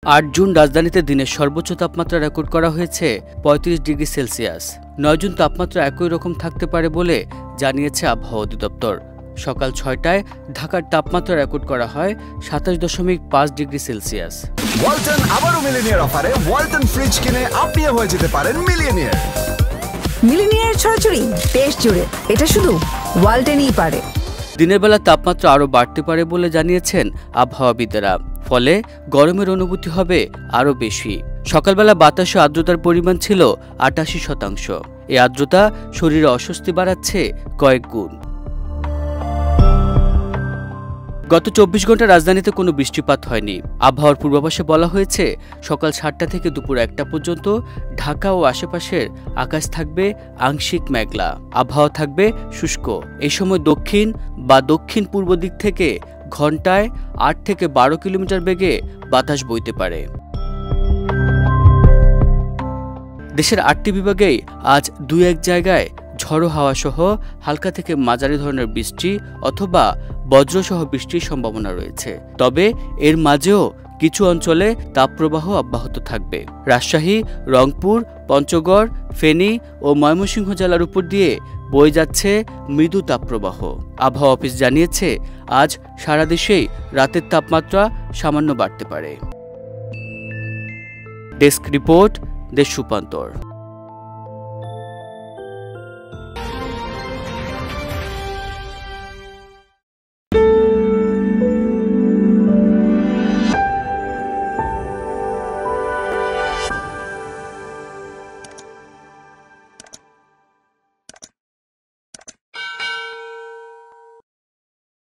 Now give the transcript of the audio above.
৮ June রাজধানীতে দিনের সর্বোচ্চ তাপমাত্রা রেকর্ড করা হয়েছে ৩৫ ডিগ্রি সেলসিয়াস। ৯ জুন তাপমাত্রা একই রকম থাকতে পারে বলে জানিয়েছে আবহাওয়া অধিদপ্তর। সকাল ৬টায় ঢাকার তাপমাত্রা রেকর্ড করা হয় ২৭.৫ ডিগ্রি সেলসিয়াস। ওয়ালটন আবারও মিলিনিয়ার অফারে ওয়ালটন ফ্রিজ কিনে আপনিও হয়ে যেতে পারেন মিলিয়নিয়ার। মিলিনিয়ার ছড়াছড়ি দেশ জুড়ে, এটা শুধু ওয়ালটনই পারে। দিনের বেলা তাপমাত্রা আরও বাড়তে পারে বলে জানিয়েছেন আবহাওয়াবিদেরা, ফলে গরমের অনুভূতি হবে আরও বেশি। সকালবেলা বাতাসে আর্দ্রতার পরিমাণ ছিল ৮৮%। এই আর্দ্রতা শরীরে অস্বস্তি বাড়াচ্ছে কয়েক গুণ। গত ২৪ ঘন্টা রাজধানীতে কোনো বৃষ্টিপাত হয়নি। আবহাওয়ার পূর্বাভাসে বলা হয়েছে সকাল ৭টা থেকে দুপুর ১টা পর্যন্ত ঢাকা ও আশেপাশের আকাশ থাকবে আংশিক মেঘলা, আবহাওয়া থাকবে শুষ্ক। এই সময় দক্ষিণ বা দক্ষিণ পূর্ব দিক থেকে ঘন্টায় ৮ থেকে ১২ কিলোমিটার বেগে বাতাস বইতে পারে। দেশের ৮টি বিভাগেই আজ ২-১ জায়গায় ঝড়ো হাওয়া সহ হালকা থেকে মাঝারি ধরনের বৃষ্টি অথবা বজ্রসহ বৃষ্টির সম্ভাবনা রয়েছে। তবে এর মাঝেও কিছু অঞ্চলে তাপপ্রবাহ অব্যাহত থাকবে। রাজশাহী, রংপুর, পঞ্চগড়, ফেনী ও ময়মনসিংহ জেলার উপর দিয়ে বয়ে যাচ্ছে মৃদু তাপপ্রবাহ। আবহাওয়া অফিস জানিয়েছে আজ সারা দেশেই রাতের তাপমাত্রা সামান্য বাড়তে পারে। ডেস্ক রিপোর্ট, দেশ রূপান্তর।